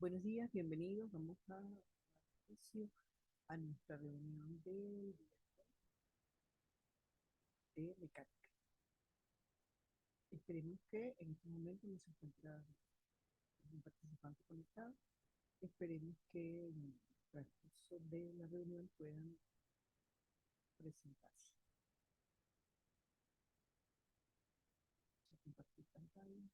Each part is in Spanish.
Buenos días, bienvenidos. Vamos a dar inicio a nuestra reunión de mecánica. Esperemos que en este momento no se encuentre un participante conectado. Esperemos que en el transcurso de la reunión puedan presentarse. Vamos a compartir pantalla.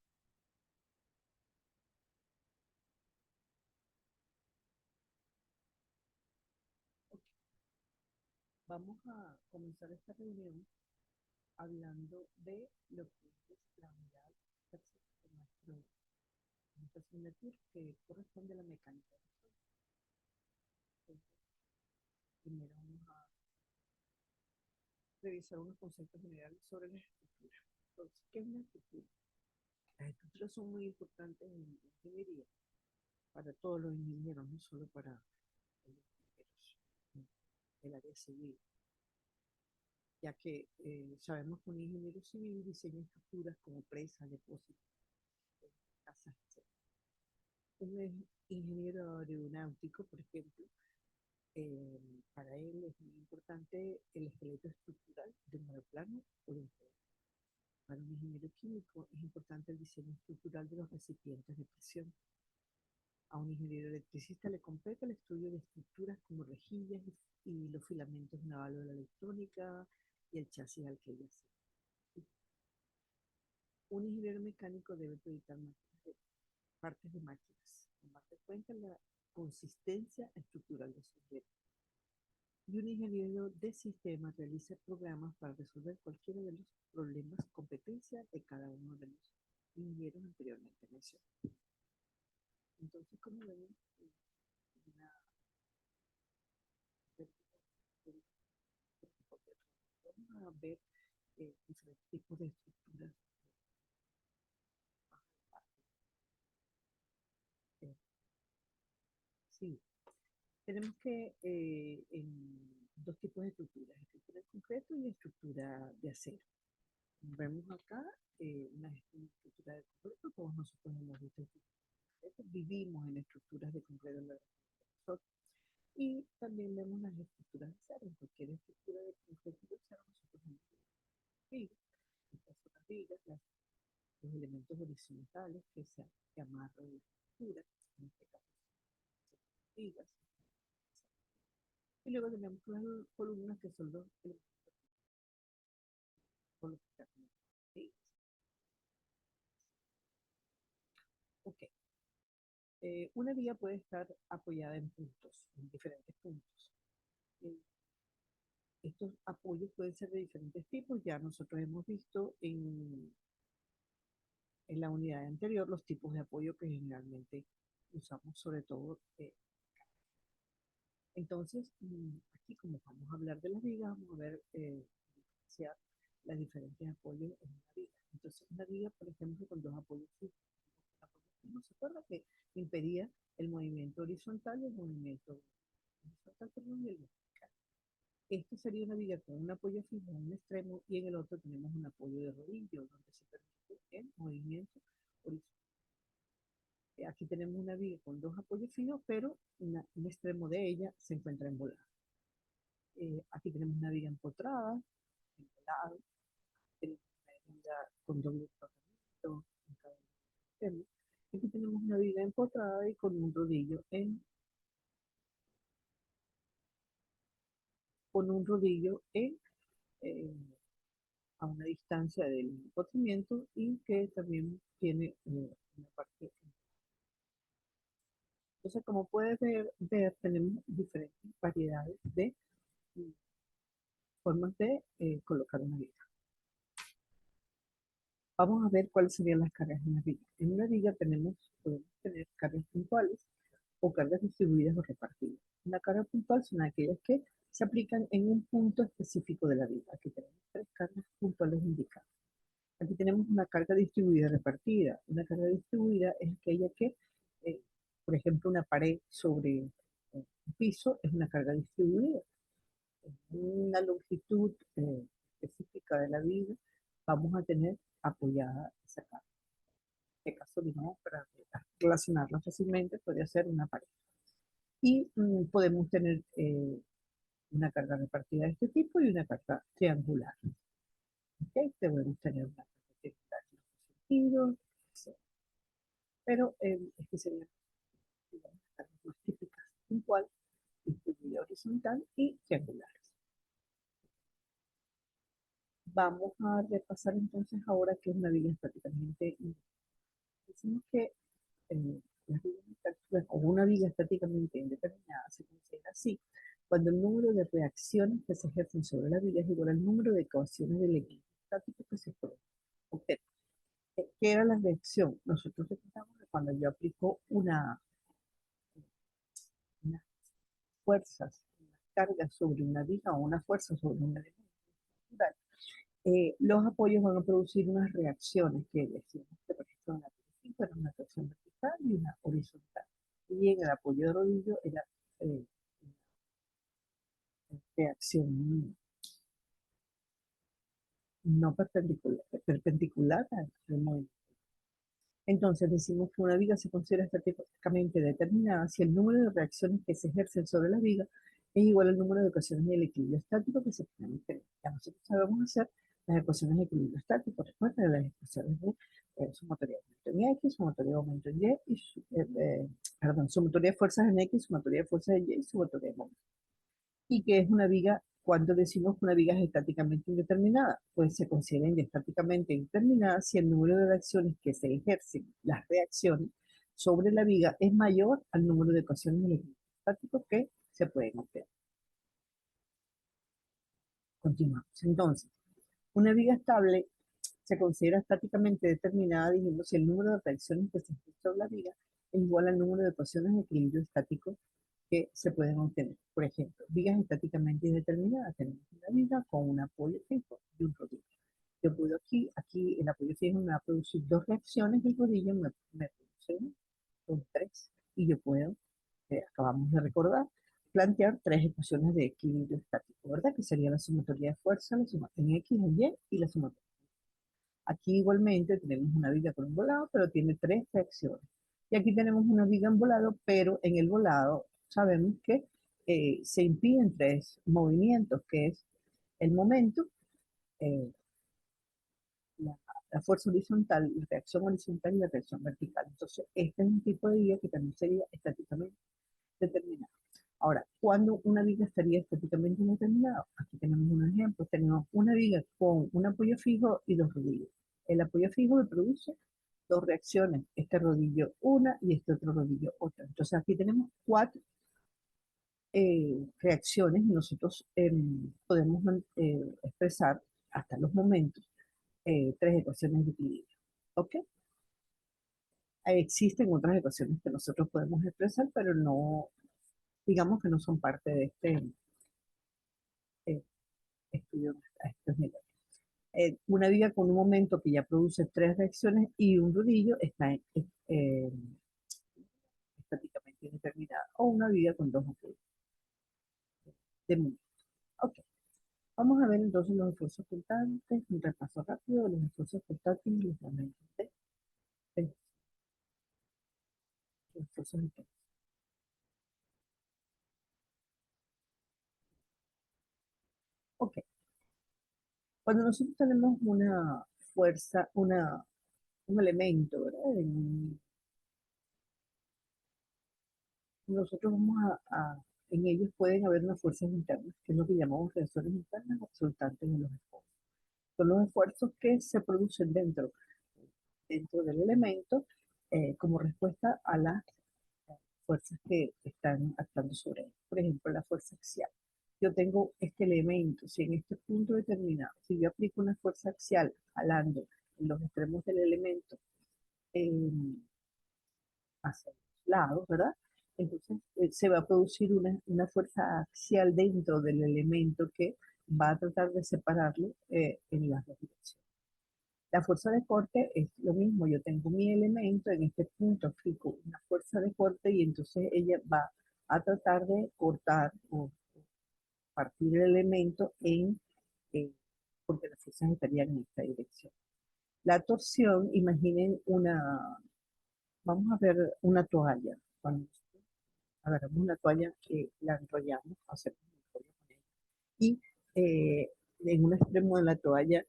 Ok. Vamos a comenzar esta reunión hablando de lo que es la unidad tercera de nuestra asignatura que corresponde a la mecánica. Entonces, primero vamos a revisar unos conceptos generales sobre las estructuras. Entonces, ¿qué es una estructura? Las estructuras son muy importantes en ingeniería, para todos los ingenieros, no solo para los ingenieros del área civil, ya que sabemos que un ingeniero civil diseña estructuras como presas, depósitos, casas, etc. Un ingeniero aeronáutico, por ejemplo, eh, para él es muy importante el esqueleto estructural de un aeroplano o de un avión. Para un ingeniero químico es importante el diseño estructural de los recipientes de presión. A un ingeniero electricista le compete el estudio de estructuras como rejillas y los filamentos de una válvula electrónica y el chasis al que ella se. Un ingeniero mecánico debe proyectar partes de máquinas, tomar en cuenta la consistencia estructural de sus objetos. Y un ingeniero de sistemas realiza programas para resolver cualquiera de los problemas competencia de cada uno de los ingenieros anteriormente mencionados. Entonces, como ven, una, vamos a ver diferentes tipos de estructuras. Eh, sí, tenemos que en dos tipos de estructuras, estructura de concreto y estructura de acero. Vemos acá una estructura de concreto, todos nosotros hemos visto vivimos en estructuras de concreto en la nosotros. Y también vemos las estructuras de acero. En cualquier estructura de concreto de acero nosotros hemos vigas. Estas son las vigas, los elementos horizontales que amarran la estructura, en este caso vigas. Y luego tenemos las columnas que son los elementos con los que se vigas. Ok. Una viga puede estar apoyada en puntos, en diferentes puntos. Eh, Estos apoyos pueden ser de diferentes tipos. Ya nosotros hemos visto en la unidad anterior los tipos de apoyo que generalmente usamos, sobre todo. Entonces, aquí como vamos a hablar de las vigas, vamos a ver las diferentes apoyos en una viga. Entonces, una viga, por ejemplo, con dos apoyos fijos. ¿No se acuerda que impedía el movimiento horizontal y el movimiento horizontal, perdón, y el vertical? Esto sería una viga con un apoyo fijo en un extremo y en el otro tenemos un apoyo de rodillo, donde se permite el movimiento horizontal. Aquí tenemos una viga con dos apoyos fijos, pero un extremo de ella se encuentra envolado. Aquí tenemos una viga empotrada, envolado, tenemos una viga con doble tratamiento en cada extremo. Aquí tenemos una viga empotrada y con un rodillo eh, a una distancia del empotramiento y que también tiene una parte. Entonces, como puedes ver, tenemos diferentes variedades de formas de colocar una viga. Vamos a ver cuáles serían las cargas en una viga. En una viga podemos tener cargas puntuales o cargas distribuidas o repartidas. Una carga puntual son aquellas que se aplican en un punto específico de la viga. Aquí tenemos tres cargas puntuales indicadas. Aquí tenemos una carga distribuida repartida. Una carga distribuida es aquella que, eh, por ejemplo, una pared sobre un piso es una carga distribuida. En una longitud específica de la viga vamos a tener apoyada esa carga. este caso, digamos, para relacionarla fácilmente, podría ser una pareja. Y podemos tener una carga repartida de este tipo y una carga triangular. ¿Okay? Podemos tener una carga triangular en los sentidos, etc. Pero este sería, digamos, las cargas más típicas, igual, distribuida horizontal y triangulares. Vamos a repasar entonces ahora qué es una viga estáticamente indeterminada. Decimos que las vigas bueno, o una viga estáticamente indeterminada se considera así cuando el número de reacciones que se ejercen sobre la viga es igual al número de ecuaciones del equilibrio estático que se pueden obtener. ¿Qué era la reacción? Nosotros recordamos que cuando yo aplico unas fuerzas, unas cargas sobre una viga o una fuerza sobre un elemento natural, los apoyos van a producir unas reacciones que decimos que por ejemplo en la película era una reacción vertical y una horizontal. Y en el apoyo de rodillo era una reacción no perpendicular, perpendicular al movimiento. Entonces decimos que una viga se considera estáticamente determinada si el número de reacciones que se ejercen sobre la viga es igual al número de ecuaciones del equilibrio estático que se pueden obtener. Ya nosotros sabemos hacer las ecuaciones de equilibrio estático. Recuerden las ecuaciones de sumatoria de aumento en X, sumatoria de aumento en Y, perdón, sumatoria de fuerzas en X, sumatoria de fuerzas en Y y sumatoria de momento. ¿Y qué es una viga? Cuando decimos que una viga es estáticamente indeterminada, pues se considera estáticamente indeterminada si el número de reacciones que se ejercen, las reacciones sobre la viga, es mayor al número de ecuaciones electrostáticos que se pueden obtener. Continuamos. Entonces, una viga estable se considera estáticamente determinada diciendo si el número de reacciones que se ejercen sobre la viga es igual al número de ecuaciones de equilibrio estático que se pueden obtener. Por ejemplo, vigas estáticamente indeterminadas. Tenemos una viga con un apoyo fijo y un rodillo. Yo puedo aquí el apoyo fijo me va a producir dos reacciones y el rodillo me produce una, son tres. Y yo puedo, acabamos de recordar, plantear tres ecuaciones de equilibrio estático, ¿verdad? Que sería la sumatoria de fuerza, la sumatoria en X en Y y la sumatoria. Aquí igualmente tenemos una viga con un volado, pero tiene tres reacciones. Y aquí tenemos una viga en volado, pero en el volado sabemos que se impiden tres movimientos, que es el momento, eh, la, la, fuerza horizontal, la reacción horizontal y la reacción vertical. Entonces, este es un tipo de viga que también sería estáticamente determinado. Ahora, ¿cuándo una viga estaría estáticamente indeterminada? Aquí tenemos un ejemplo. Tenemos una viga con un apoyo fijo y dos rodillos. El apoyo fijo me produce dos reacciones. Este rodillo una y este otro rodillo otra. Entonces aquí tenemos cuatro reacciones y nosotros podemos expresar hasta los momentos tres ecuaciones de equilibrio. ¿Ok? Existen otras ecuaciones que nosotros podemos expresar, pero no, digamos que no son parte de este estudio a estos niveles. Una viga con un momento que ya produce tres reacciones y un rodillo está estáticamente indeterminada, o una viga con dos apoyos de momento. Ok, vamos a ver entonces los esfuerzos constantes, un repaso rápido de los esfuerzos constantes y los momentos de los esfuerzos intensos. Ok, cuando nosotros tenemos una fuerza, un elemento, ¿verdad? Nosotros vamos en ellos pueden haber unas fuerzas internas, que es lo que llamamos reacciones internas resultantes de los esfuerzos. Son los esfuerzos que se producen dentro del elemento como respuesta a las fuerzas que están actuando sobre él. Por ejemplo, la fuerza axial. Yo tengo este elemento, si en este punto determinado, si yo aplico una fuerza axial jalando en los extremos del elemento eh, hacia los lados, ¿verdad? Entonces se va a producir una fuerza axial dentro del elemento que va a tratar de separarlo en las dos direcciones. La fuerza de corte es lo mismo, yo tengo mi elemento, en este punto aplico una fuerza de corte y entonces ella va a tratar de cortar o partir el elemento porque las fuerzas estarían en esta dirección. La torsión, imaginen vamos a ver una toalla. Cuando agarramos una toalla, la enrollamos, hacemos un rollo con ella, y en un extremo de la toalla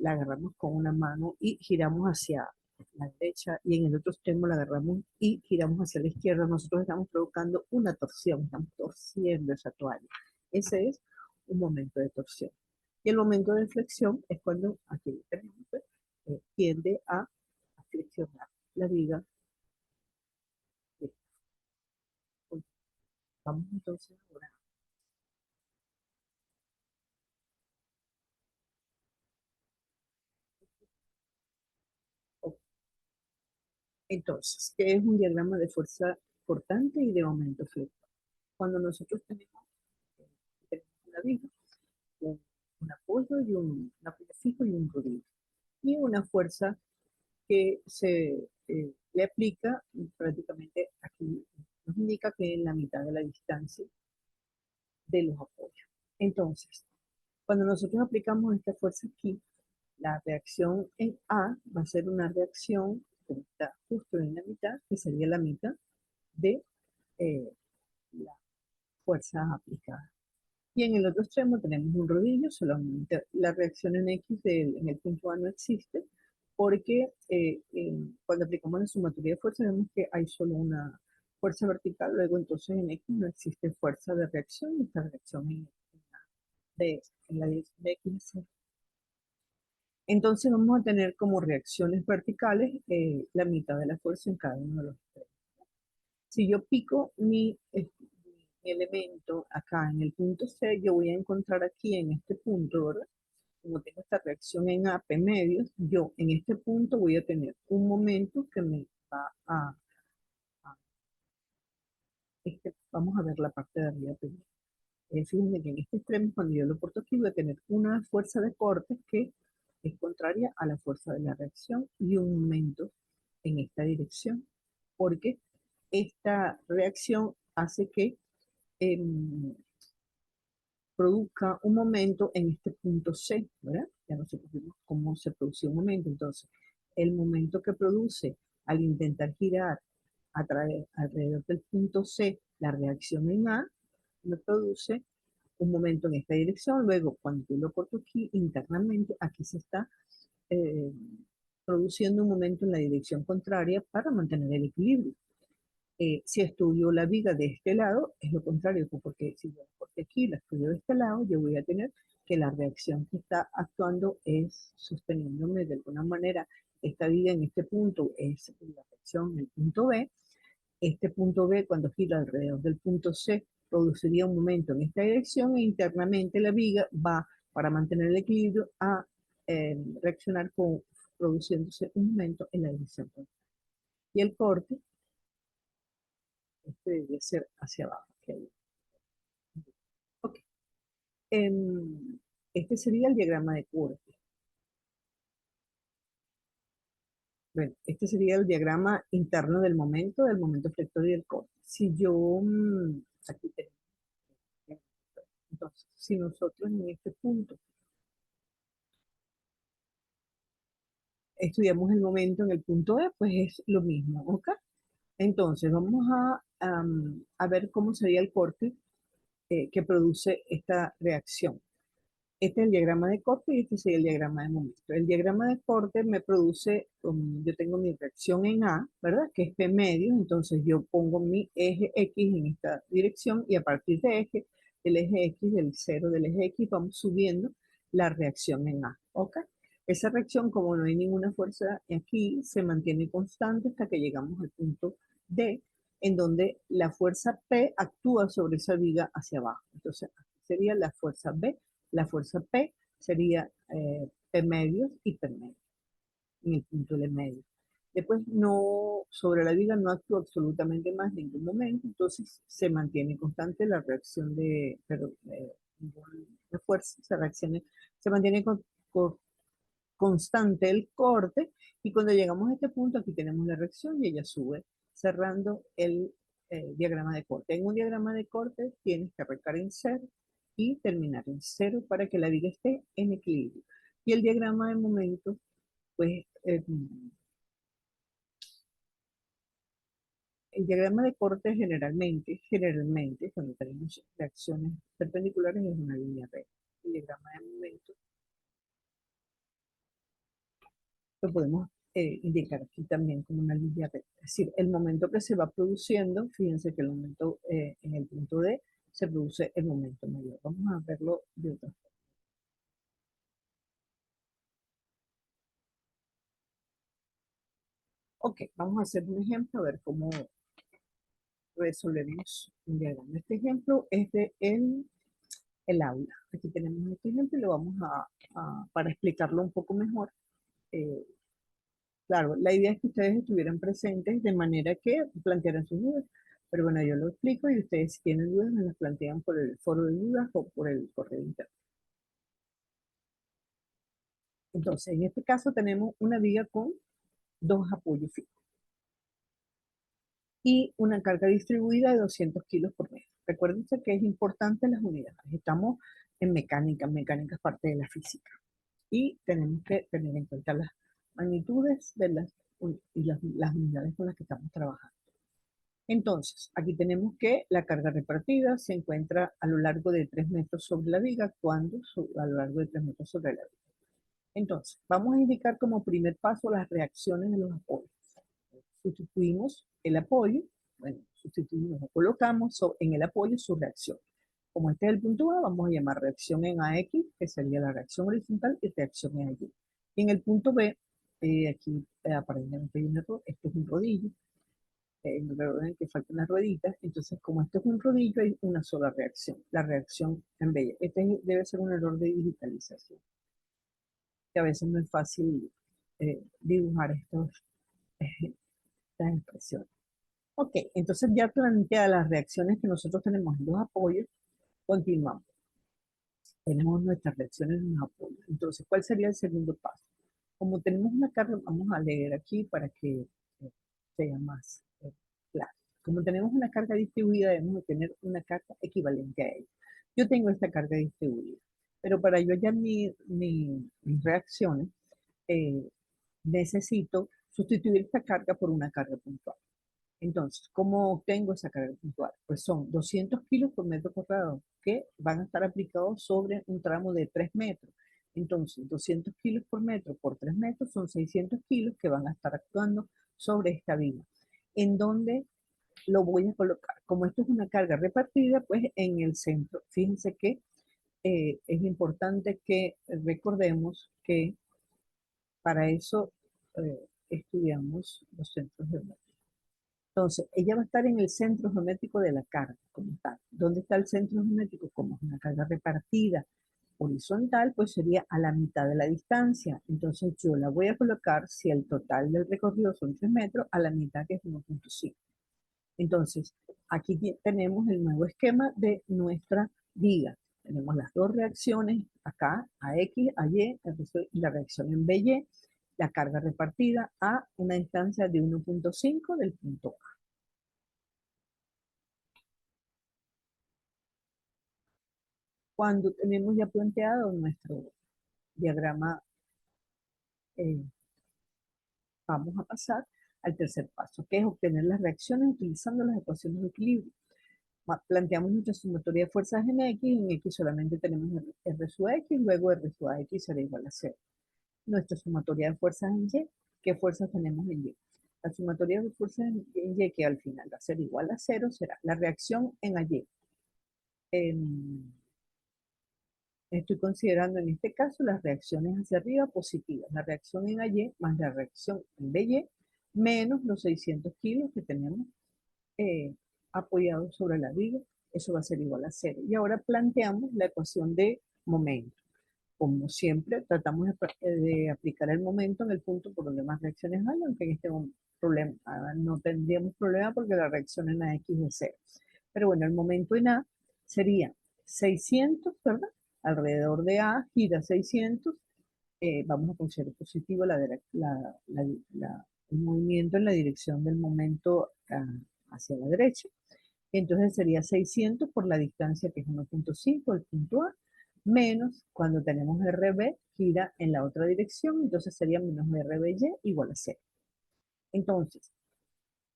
la agarramos con una mano y giramos hacia la derecha, y en el otro extremo la agarramos y giramos hacia la izquierda. Nosotros estamos provocando una torsión, estamos torciendo esa toalla. Ese es un momento de torsión. Y el momento de flexión es cuando aquí tenemos, tiende a flexionar la viga. Vamos entonces ahora. Entonces, ¿qué es un diagrama de fuerza cortante y de aumento flexión? Cuando nosotros tenemos una viga, un, un apoyo y un apoyo fijo y un rodillo, y una fuerza que se le aplica prácticamente aquí, nos indica que en la mitad de la distancia de los apoyos. Entonces, cuando nosotros aplicamos esta fuerza aquí, la reacción en A va a ser una reacción que está justo en la mitad, que sería la mitad de eh, la fuerza aplicada. Y en el otro extremo tenemos un rodillo, solamente la reacción en X en el punto A no existe, porque cuando aplicamos la sumatoria de fuerza vemos que hay solo una fuerza vertical, luego entonces en X no existe fuerza de reacción, y esta reacción en la dirección de X es cero. Entonces vamos a tener como reacciones verticales la mitad de la fuerza en cada uno de los extremos. Si yo pico mi elemento acá en el punto C, yo voy a encontrar aquí en este punto, ¿verdad? Como tengo esta reacción en A, P medios, yo en este punto voy a tener un momento que me va vamos a ver la parte de arriba primero. Fíjense que en este extremo, cuando yo lo porto aquí, voy a tener una fuerza de corte que es contraria a la fuerza de la reacción, y un momento en esta dirección, porque esta reacción hace que eh, produzca un momento en este punto C, ¿verdad? Ya nosotros vimos cómo se produce un momento. Entonces, el momento que produce al intentar girar alrededor del punto C, la reacción en A, me produce un momento en esta dirección. Luego, cuando yo lo corto aquí, internamente, aquí se está eh, produciendo un momento en la dirección contraria para mantener el equilibrio. Si estudio la viga de este lado, es lo contrario, porque si yo porque aquí la estudio de este lado, yo voy a tener que la reacción que está actuando es sosteniéndome de alguna manera. Esta viga en este punto es la reacción en el punto B. Este punto B, cuando gira alrededor del punto C, produciría un momento en esta dirección, e internamente la viga va, para mantener el equilibrio, a reaccionar produciéndose un momento en la dirección contraria. Y el corte, este debería ser hacia abajo. Okay. Okay. Este sería el diagrama de corte. Bueno, este sería el diagrama interno del momento flector y del corte. Si yo, aquí tenemos, entonces, si nosotros en este punto estudiamos el momento en el punto E, pues es lo mismo, ¿ok? Entonces, vamos a ver cómo sería el corte que produce esta reacción. Este es el diagrama de corte y este sería el diagrama de momento. El diagrama de corte me produce, yo tengo mi reacción en A, ¿verdad? Que es P medio, entonces yo pongo mi eje X en esta dirección, y a partir del eje X, del cero del eje X, vamos subiendo la reacción en A, ¿ok? Esa reacción, como no hay ninguna fuerza aquí, se mantiene constante hasta que llegamos al punto D, en donde la fuerza P actúa sobre esa viga hacia abajo. Entonces, aquí sería la fuerza B. La fuerza P sería P medios y P medios en el punto L medio. Después, no, sobre la viga no actúa absolutamente más en ningún momento, entonces se mantiene constante la reacción la fuerza, se mantiene constante el corte, y cuando llegamos a este punto, aquí tenemos la reacción y ella sube, cerrando el diagrama de corte. En un diagrama de corte tienes que arrancar en cero y terminar en cero para que la viga esté en equilibrio. Y el diagrama de momento pues el diagrama de corte generalmente, cuando tenemos reacciones perpendiculares es una línea recta. El diagrama de momento lo podemos indicar aquí también como una línea recta. Es decir, el momento que se va produciendo, fíjense que el momento en el punto D se produce el momento mayor. Vamos a verlo de otra forma. Ok, vamos a hacer un ejemplo, a ver cómo resolveremos un diagrama. Este ejemplo es de el aula. Aquí tenemos este ejemplo y lo vamos para explicarlo un poco mejor. eh, claro, la idea es que ustedes estuvieran presentes de manera que plantearan sus dudas. Pero bueno, yo lo explico y ustedes si tienen dudas me las plantean por el foro de dudas o por el correo interno. Entonces, en este caso tenemos una viga con dos apoyos fijos y una carga distribuida de 200 kilos por metro. Recuérdense que es importante las unidades. Estamos en mecánica es parte de la física. Y tenemos que tener en cuenta las magnitudes de las unidades con las que estamos trabajando. Entonces, aquí tenemos que la carga repartida se encuentra a lo largo de 3 metros sobre la viga, cuando a lo largo de 3 metros sobre la viga. Entonces, vamos a indicar como primer paso las reacciones de los apoyos. Sustituimos el apoyo, bueno, sustituimos o colocamos en el apoyo su reacción. Como este es el punto A, vamos a llamar reacción en AX, que sería la reacción horizontal, y reacción en Y. Y en el punto B, aquí aparentemente hay un error, este es un rodillo, en el que faltan las rueditas, entonces como esto es un rodillo, hay una sola reacción, la reacción en B. Este debe ser un error de digitalización, que a veces no es fácil dibujar estas expresiones. Ok, entonces ya planteadas las reacciones que nosotros tenemos en los apoyos, continuamos. Tenemos nuestras reacciones en los apoyos. Entonces, ¿cuál sería el segundo paso? Como tenemos una carga, vamos a leer aquí para que sea más claro. Como tenemos una carga distribuida, debemos de tener una carga equivalente a ella. Yo tengo esta carga distribuida, pero para yo hallar mis reacciones, eh, necesito sustituir esta carga por una carga puntual. Entonces, ¿cómo obtengo esa carga puntual? Pues son 200 kilos por metro cuadrado que van a estar aplicados sobre un tramo de 3 metros. Entonces, 200 kilos por metro por 3 metros son 600 kilos que van a estar actuando sobre esta viga. ¿En dónde lo voy a colocar? Como esto es una carga repartida, pues en el centro. Fíjense que es importante que recordemos que para eso estudiamos los centros geométricos. Entonces, ella va a estar en el centro geométrico de la carga, como tal. ¿Dónde está el centro geométrico? Como es una carga repartida horizontal, pues sería a la mitad de la distancia. Entonces, yo la voy a colocar, si el total del recorrido son 3 metros, a la mitad, que es 1.5. Entonces, aquí tenemos el nuevo esquema de nuestra viga. Tenemos las dos reacciones acá, a X, a Y, y la reacción en BY, la carga repartida a una distancia de 1.5 del punto A. Cuando tenemos ya planteado nuestro diagrama, eh, vamos a pasar al tercer paso, que es obtener las reacciones utilizando las ecuaciones de equilibrio. Planteamos nuestra sumatoria de fuerzas en X solamente tenemos R sub X, luego R sub X será igual a 0. Nuestra sumatoria de fuerzas en Y, ¿qué fuerzas tenemos en Y? La sumatoria de fuerzas en Y, que al final va a ser igual a 0, será la reacción en Y. Estoy considerando en este caso las reacciones hacia arriba positivas, la reacción en AY más la reacción en BY, menos los 600 kilos que tenemos apoyados sobre la viga, eso va a ser igual a 0. Y ahora planteamos la ecuación de momento. Como siempre, tratamos de aplicar el momento en el punto por donde más reacciones hay, aunque en este problema no tendríamos problema porque la reacción en AX es 0. Pero bueno, el momento en A sería 600, ¿verdad? Alrededor de A gira 600. Vamos a considerar positivo el movimiento en la dirección del momento hacia la derecha. Entonces sería 600 por la distancia que es 1.5, el punto A, menos cuando tenemos RB gira en la otra dirección, entonces sería menos RBY igual a 0. Entonces,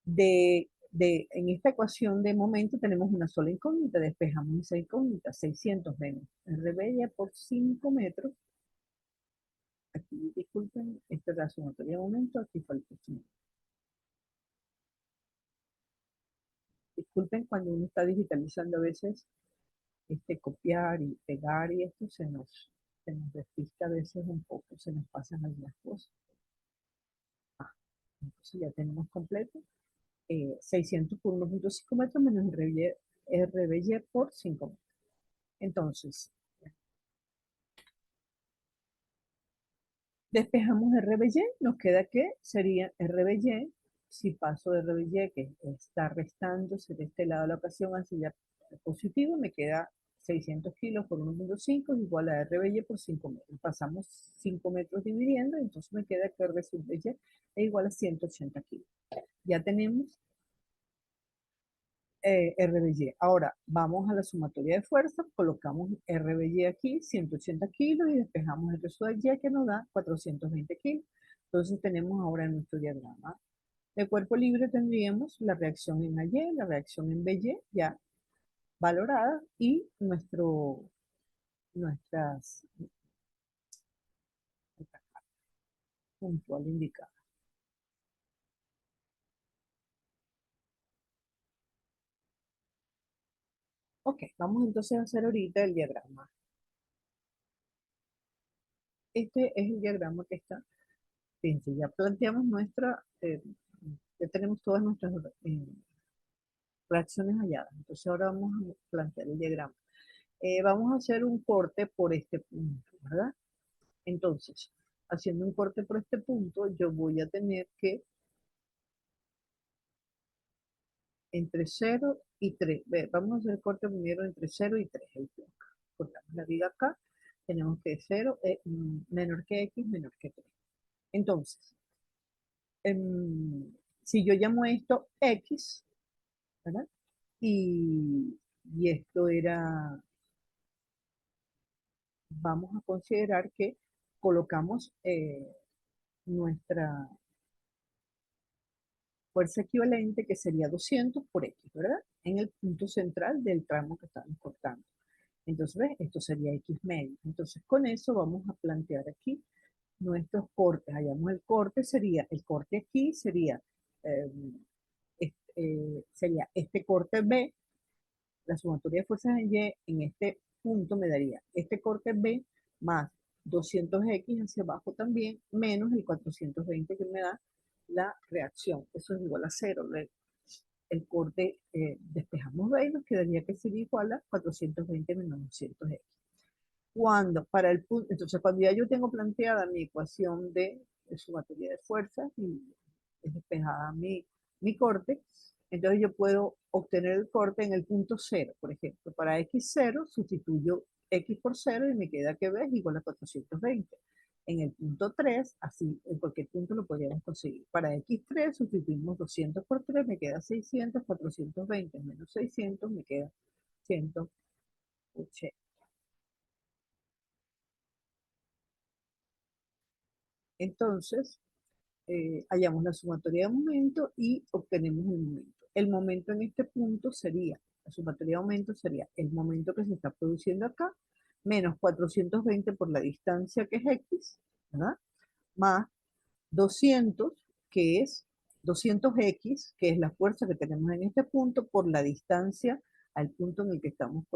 en esta ecuación de momento tenemos una sola incógnita, despejamos esa incógnita, 600 menos RBY por 5 metros. Aquí, disculpen, este era la sumatoria de momento, aquí fue el próximo. Disculpen cuando uno está digitalizando a veces, copiar y pegar y esto se nos despista a veces un poco, se nos pasan algunas cosas. Entonces ya tenemos completo 600 por 1.5 metros menos RBY por 5 metros. Entonces, despejamos RBY, nos queda que sería RBY, si paso de RBY, que está restándose de este lado de la ocasión hacia positivo, me queda 600 kilos por 1.5 igual a RBY por 5 metros. Pasamos 5 metros dividiendo, entonces me queda que R sub Y es igual a 180 kilos. Ya tenemos RBY. Ahora vamos a la sumatoria de fuerzas, colocamos RBY aquí, 180 kilos, y despejamos el resto de Y que nos da 420 kilos. Entonces tenemos ahora en nuestro diagrama de cuerpo libre tendríamos la reacción en AY, la reacción en BY ya valorada y nuestras puntual indicada. Ok, vamos entonces a hacer ahorita el diagrama. Este es el diagrama que está. Fíjense, ya planteamos ya tenemos todas nuestras reacciones halladas. Entonces ahora vamos a plantear el diagrama. Vamos a hacer un corte por este punto, ¿verdad? Entonces, haciendo un corte por este punto, yo voy a tener que entre 0 y 3. Vamos a hacer el corte primero entre 0 y 3. Cortamos la viga acá. Tenemos que 0 es menor que x, menor que 3. Entonces, si yo llamo esto x, ¿verdad? Y esto era, vamos a considerar que colocamos nuestra fuerza equivalente, que sería 200 por x, ¿verdad? En el punto central del tramo que estamos cortando. Entonces, ¿ves? Esto sería x medio. Entonces, con eso vamos a plantear aquí nuestros cortes. Hallamos el corte, el corte aquí eh, sería este corte B, la sumatoria de fuerzas en Y, en este punto me daría este corte B más 200x hacia abajo también, menos el 420 que me da la reacción. Eso es igual a 0. El corte despejamos B y nos quedaría que sería igual a 420 menos 200x. Entonces, cuando ya yo tengo planteada mi ecuación de sumatoria de fuerzas y es despejada mi corte, entonces yo puedo obtener el corte en el punto 0, por ejemplo. Para x0 sustituyo x por 0 y me queda que b es igual a 420. En el punto 3, así en cualquier punto lo podríamos conseguir. Para x3 sustituimos 200 por 3, me queda 600, 420 menos 600 me queda 180. Entonces, hallamos la sumatoria de momento y obtenemos el momento. El momento en este punto sería, la sumatoria de momento sería el momento que se está produciendo acá, menos 420 por la distancia que es x, ¿verdad? Más 200, que es 200x, que es la fuerza que tenemos en este punto, por la distancia al punto en el que estamos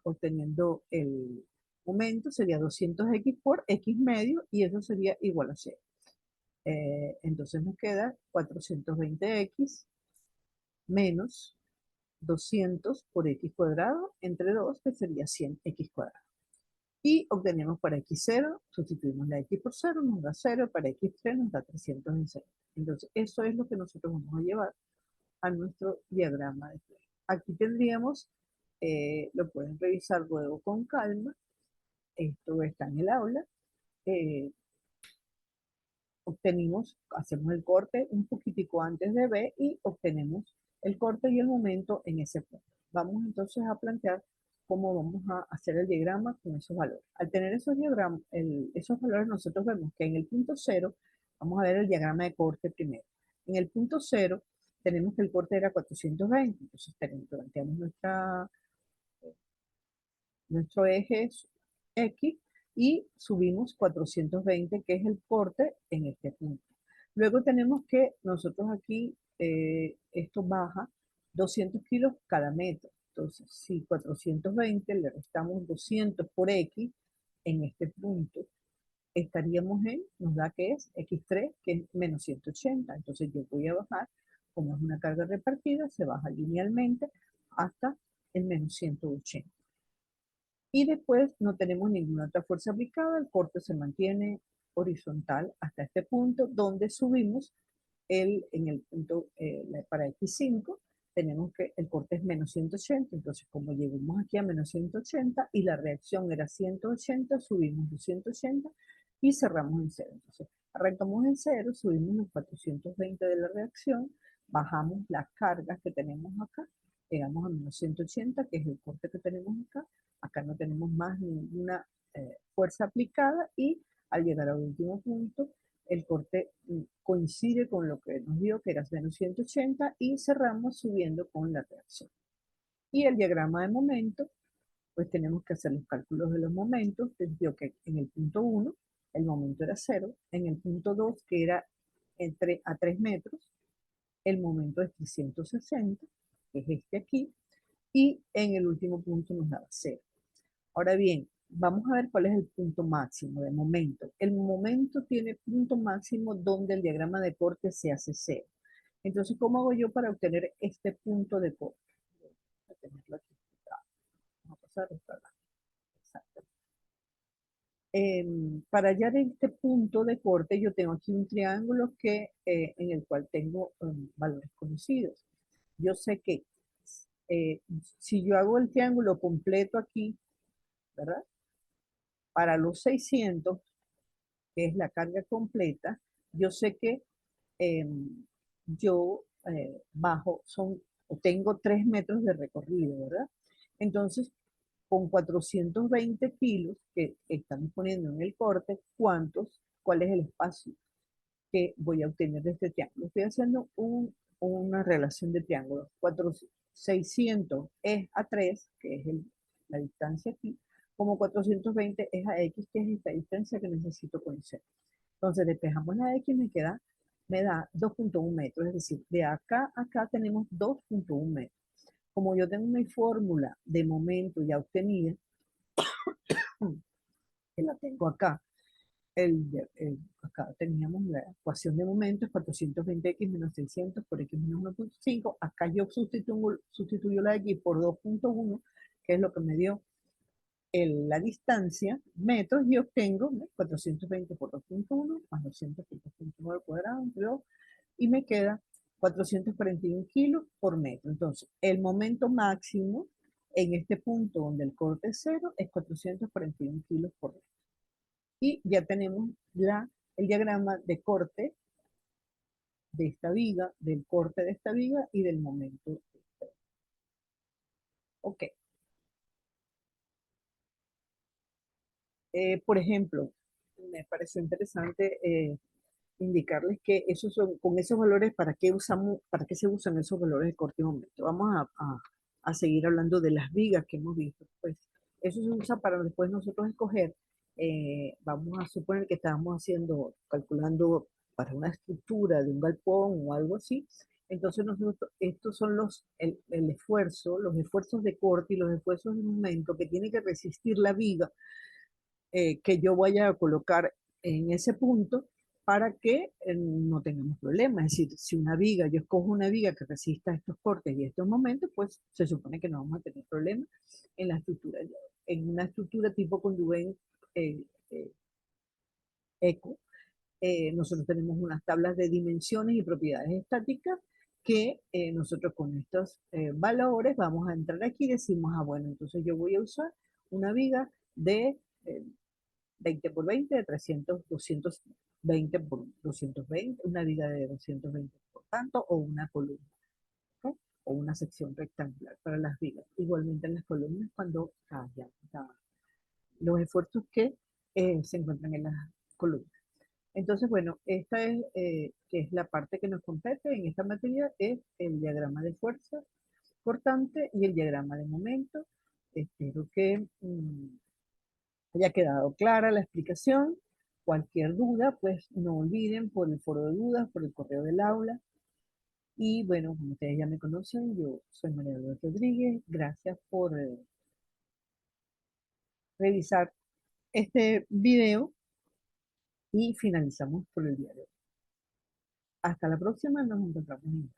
obteniendo el momento, sería 200x por x medio, y eso sería igual a 0. Entonces nos queda 420x menos 200 por x cuadrado entre 2, que sería 100x cuadrado. Y obtenemos para x0, sustituimos la x por 0, nos da 0, para x3 nos da 300 en 0. Entonces, eso es lo que nosotros vamos a llevar a nuestro diagrama de flujo. Aquí tendríamos, lo pueden revisar luego con calma, esto está en el aula, eh, hacemos el corte un poquitico antes de B y obtenemos el corte y el momento en ese punto. Vamos entonces a plantear cómo vamos a hacer el diagrama con esos valores. Al tener esos diagramas, esos valores, nosotros vemos que en el punto cero, vamos a ver el diagrama de corte primero. En el punto cero, tenemos que el corte era 420, entonces planteamos nuestro eje es X y subimos 420, que es el corte en este punto. Luego tenemos que nosotros aquí, esto baja 200 kilos cada metro. Entonces, si 420 le restamos 200 por X en este punto, estaríamos nos da que es X3, que es menos 180. Entonces yo voy a bajar, como es una carga repartida, se baja linealmente hasta el menos 180. Y después no tenemos ninguna otra fuerza aplicada, el corte se mantiene horizontal hasta este punto, donde subimos en el punto para X5, tenemos que el corte es menos 180, entonces como llegamos aquí a menos 180 y la reacción era 180, subimos 280 y cerramos en cero. Entonces arrancamos en cero, subimos los 420 de la reacción, bajamos las cargas que tenemos acá, llegamos a menos 180, que es el corte que tenemos acá. Acá no tenemos más ninguna fuerza aplicada y al llegar al último punto, el corte coincide con lo que nos dio, que era menos 180, y cerramos subiendo con la reacción. Y el diagrama de momento, pues tenemos que hacer los cálculos de los momentos. Dio que en el punto 1 el momento era 0, en el punto 2, que era a 3 metros, el momento es 360, que es este aquí, y en el último punto nos daba 0. Ahora bien, vamos a ver cuál es el punto máximo de momento. El momento tiene punto máximo donde el diagrama de corte se hace 0. Entonces, ¿cómo hago yo para obtener este punto de corte? Voy a tenerlo aquí. Vamos a pasar a esta lado. Exacto. Para hallar este punto de corte, yo tengo aquí un triángulo en el cual tengo valores conocidos. Yo sé que si yo hago el triángulo completo aquí, ¿verdad? Para los 600, que es la carga completa, yo sé que yo bajo, tengo 3 metros de recorrido, ¿verdad? Entonces, con 420 kilos que estamos poniendo en el corte, ¿cuál es el espacio que voy a obtener de este triángulo? Estoy haciendo una relación de triángulos. 600 es a 3, que es la distancia aquí, como 420 es a X, que es esta distancia que necesito conocer. Entonces despejamos la X, me da 2.1 metros, es decir, de acá a acá tenemos 2.1 metros. Como yo tengo mi fórmula de momento ya obtenida, que la tengo acá, acá teníamos la ecuación de momento, es 420x menos 600 por x menos 1.5. Acá yo sustituyo la x por 2.1, que es lo que me dio la distancia, metros, y obtengo 420 por 2.1 más 200 por 2.1 al cuadrado entre 2, y me queda 441 kilos por metro. Entonces, el momento máximo en este punto donde el corte es 0 es 441 kilos por metro. Y ya tenemos el diagrama de corte de esta viga, del corte de esta viga y del momento. Ok. Por ejemplo, me pareció interesante indicarles que con esos valores, para qué se usan esos valores de corte y momento. Vamos a seguir hablando de las vigas que hemos visto. Pues eso se usa para después nosotros escoger, vamos a suponer que estábamos calculando para una estructura de un galpón o algo así. Entonces estos son el esfuerzo, los esfuerzos de corte y los esfuerzos de momento que tiene que resistir la viga que yo vaya a colocar en ese punto para que no tengamos problemas. Es decir, si yo escojo una viga que resista estos cortes y estos momentos, pues se supone que no vamos a tener problemas en la estructura. En una estructura tipo Conduven eh, eh, Eco, nosotros tenemos unas tablas de dimensiones y propiedades estáticas que nosotros con estos valores vamos a entrar aquí y decimos, bueno, entonces yo voy a usar una viga de 20 por 20 de 300, 220 por 220, una viga de 220 por tanto, o una columna. ¿Okay? o una sección rectangular para las vigas. Igualmente en las columnas cuando los esfuerzos que se encuentran en las columnas. Entonces, bueno, esta es, que es la parte que nos compete en esta materia, es el diagrama de fuerza cortante y el diagrama de momento. Espero que haya quedado clara la explicación. Cualquier duda, pues no olviden por el foro de dudas, por el correo del aula. Y bueno, como ustedes ya me conocen, yo soy María Dolores Rodríguez. Gracias por revisar este video y finalizamos por el día de hoy. Hasta la próxima, nos encontramos en